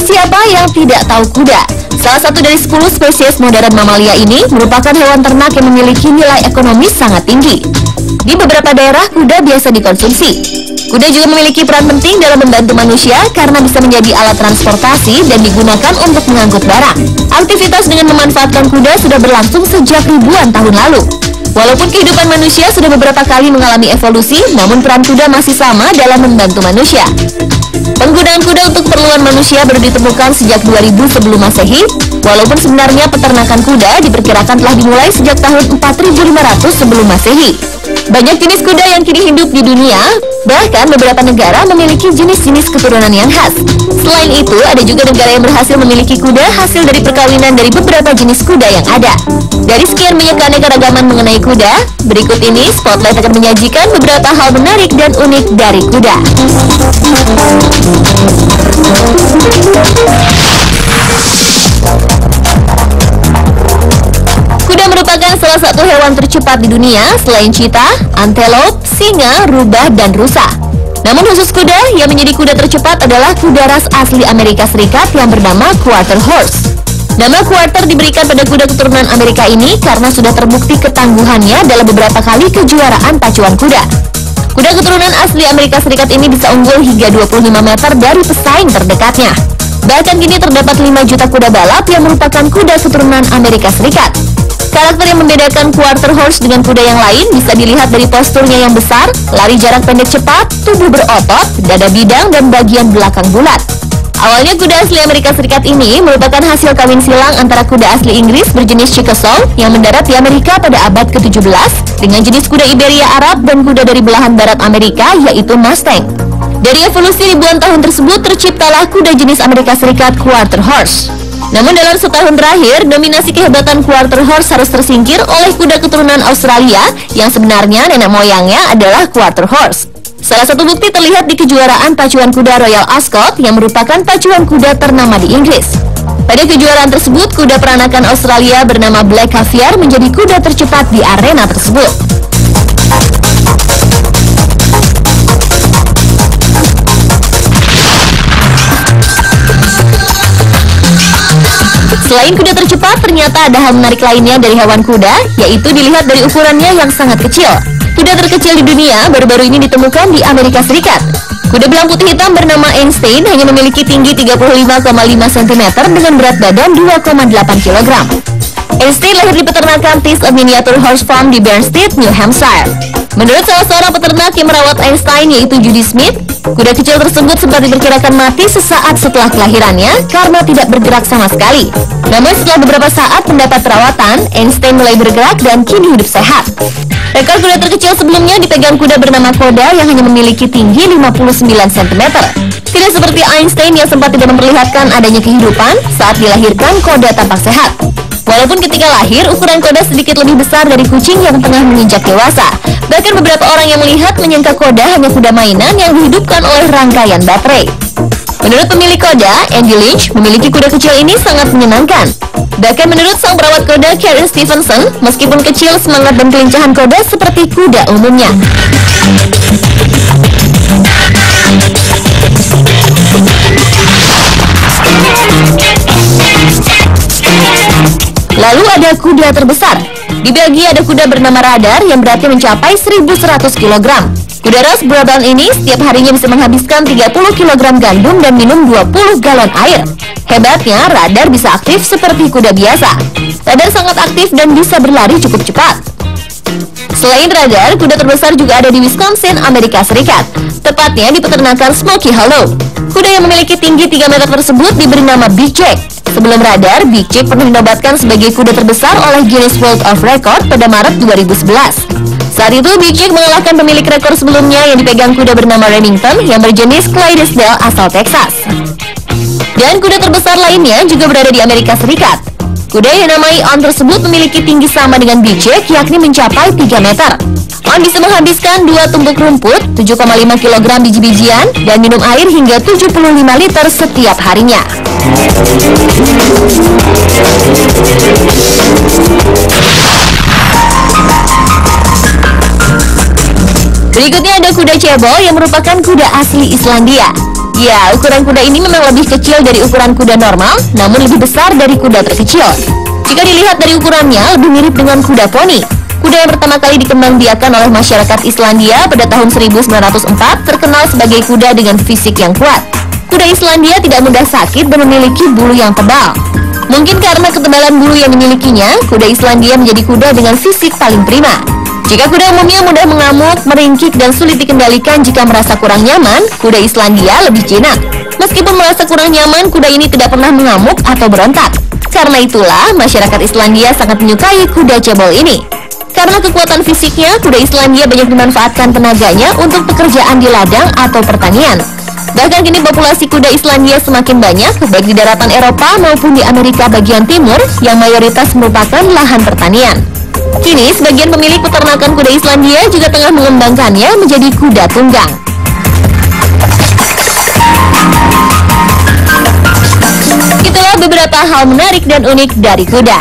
Siapa yang tidak tahu kuda? Salah satu dari 10 spesies modern mamalia ini merupakan hewan ternak yang memiliki nilai ekonomis sangat tinggi. Di beberapa daerah, kuda biasa dikonsumsi. Kuda juga memiliki peran penting dalam membantu manusia karena bisa menjadi alat transportasi dan digunakan untuk mengangkut barang. Aktivitas dengan memanfaatkan kuda sudah berlangsung sejak ribuan tahun lalu. Walaupun kehidupan manusia sudah beberapa kali mengalami evolusi, namun peran kuda masih sama dalam membantu manusia. Penggunaan kuda untuk keperluan manusia baru ditemukan sejak 2000 sebelum Masehi, walaupun sebenarnya peternakan kuda diperkirakan telah dimulai sejak tahun 4500 sebelum Masehi. Banyak jenis kuda yang kini hidup di dunia, bahkan beberapa negara memiliki jenis-jenis keturunan yang khas. Selain itu, ada juga negara yang berhasil memiliki kuda hasil dari perkawinan dari beberapa jenis kuda yang ada. Dari sekian banyak keanekaragaman mengenai kuda, berikut ini Spotlight akan menyajikan beberapa hal menarik dan unik dari kuda. Kuda merupakan salah satu hewan tercepat di dunia selain cheetah, antelope, singa, rubah, dan rusa. Namun khusus kuda yang menjadi kuda tercepat adalah kuda ras asli Amerika Serikat yang bernama Quarter Horse. Nama Quarter diberikan pada kuda keturunan Amerika ini karena sudah terbukti ketangguhannya dalam beberapa kali kejuaraan pacuan kuda. Kuda keturunan asli Amerika Serikat ini bisa unggul hingga 25 meter dari pesaing terdekatnya. Bahkan kini terdapat 5 juta kuda balap yang merupakan kuda keturunan Amerika Serikat. Karakter yang membedakan Quarter Horse dengan kuda yang lain bisa dilihat dari posturnya yang besar, lari jarak pendek cepat, tubuh berotot, dada bidang, dan bagian belakang bulat. Awalnya kuda asli Amerika Serikat ini merupakan hasil kawin silang antara kuda asli Inggris berjenis Chickasaw yang mendarat di Amerika pada abad ke-17 dengan jenis kuda Iberia Arab dan kuda dari belahan barat Amerika yaitu Mustang. Dari evolusi ribuan tahun tersebut terciptalah kuda jenis Amerika Serikat Quarter Horse. Namun dalam setahun terakhir, dominasi kehebatan Quarter Horse harus tersingkir oleh kuda keturunan Australia yang sebenarnya nenek moyangnya adalah Quarter Horse. Salah satu bukti terlihat di kejuaraan pacuan kuda Royal Ascot yang merupakan pacuan kuda ternama di Inggris. Pada kejuaraan tersebut, kuda peranakan Australia bernama Black Caviar menjadi kuda tercepat di arena tersebut. Selain kuda tercepat, ternyata ada hal menarik lainnya dari hewan kuda, yaitu dilihat dari ukurannya yang sangat kecil. Kuda terkecil di dunia baru-baru ini ditemukan di Amerika Serikat. Kuda belang putih hitam bernama Einstein hanya memiliki tinggi 35,5 cm dengan berat badan 2,8 kg. Einstein lahir di peternakan Tis a Miniature Horse Farm di Bernstead, New Hampshire. Menurut salah seorang peternak yang merawat Einstein yaitu Judy Smith, kuda kecil tersebut sempat diperkirakan mati sesaat setelah kelahirannya karena tidak bergerak sama sekali. Namun setelah beberapa saat mendapat perawatan, Einstein mulai bergerak dan kini hidup sehat. Rekor kuda terkecil sebelumnya dipegang kuda bernama Koda yang hanya memiliki tinggi 59 cm. Tidak seperti Einstein yang sempat tidak memperlihatkan adanya kehidupan, saat dilahirkan Koda tampak sehat. Walaupun ketika lahir, ukuran Koda sedikit lebih besar dari kucing yang tengah menginjak dewasa. Bahkan beberapa orang yang melihat menyangka Koda hanya kuda mainan yang dihidupkan oleh rangkaian baterai. Menurut pemilik Koda, Andy Lynch, memiliki kuda kecil ini sangat menyenangkan. Bahkan menurut sang perawat Koda, Karen Stevenson, meskipun kecil, semangat dan kelincahan Koda seperti kuda umumnya. Lalu ada kuda terbesar. Di Belgia ada kuda bernama Radar yang beratnya mencapai 1.100 kg. Kuda ras Brabant ini setiap harinya bisa menghabiskan 30 kg gandum dan minum 20 galon air. Hebatnya, Radar bisa aktif seperti kuda biasa. Radar sangat aktif dan bisa berlari cukup cepat. Selain Radar, kuda terbesar juga ada di Wisconsin, Amerika Serikat. Tepatnya di peternakan Smoky Hollow. Kuda yang memiliki tinggi 3 meter tersebut diberi nama Big Jack. Sebelum Radar, Big Jack pernah dinobatkan sebagai kuda terbesar oleh Guinness World of Record pada Maret 2011. Saat itu, Big Jack mengalahkan pemilik rekor sebelumnya yang dipegang kuda bernama Remington yang berjenis Clydesdale asal Texas. Dan kuda terbesar lainnya juga berada di Amerika Serikat. Kuda yang dinamai On tersebut memiliki tinggi sama dengan Big Jack, yakni mencapai 3 meter. On bisa menghabiskan 2 tumpuk rumput, 7,5 kg biji-bijian, dan minum air hingga 75 liter setiap harinya. kuda cebol yang merupakan kuda asli Islandia. Ya, ukuran kuda ini memang lebih kecil dari ukuran kuda normal, namun lebih besar dari kuda terkecil. Jika dilihat dari ukurannya, lebih mirip dengan kuda poni. Kuda yang pertama kali dikembangbiakan oleh masyarakat Islandia pada tahun 1904 terkenal sebagai kuda dengan fisik yang kuat. Kuda Islandia tidak mudah sakit dan memiliki bulu yang tebal. Mungkin karena ketebalan bulu yang dimilikinya, kuda Islandia menjadi kuda dengan fisik paling prima. Jika kuda umumnya mudah mengamuk, meringkik, dan sulit dikendalikan jika merasa kurang nyaman, kuda Islandia lebih jinak. Meskipun merasa kurang nyaman, kuda ini tidak pernah mengamuk atau berontak. Karena itulah, masyarakat Islandia sangat menyukai kuda cebol ini. Karena kekuatan fisiknya, kuda Islandia banyak dimanfaatkan tenaganya untuk pekerjaan di ladang atau pertanian. Bahkan kini populasi kuda Islandia semakin banyak, baik di daratan Eropa maupun di Amerika bagian timur, yang mayoritas merupakan lahan pertanian. Kini, sebagian pemilik peternakan kuda Islandia juga tengah mengembangkannya menjadi kuda tunggang. Itulah beberapa hal menarik dan unik dari kuda.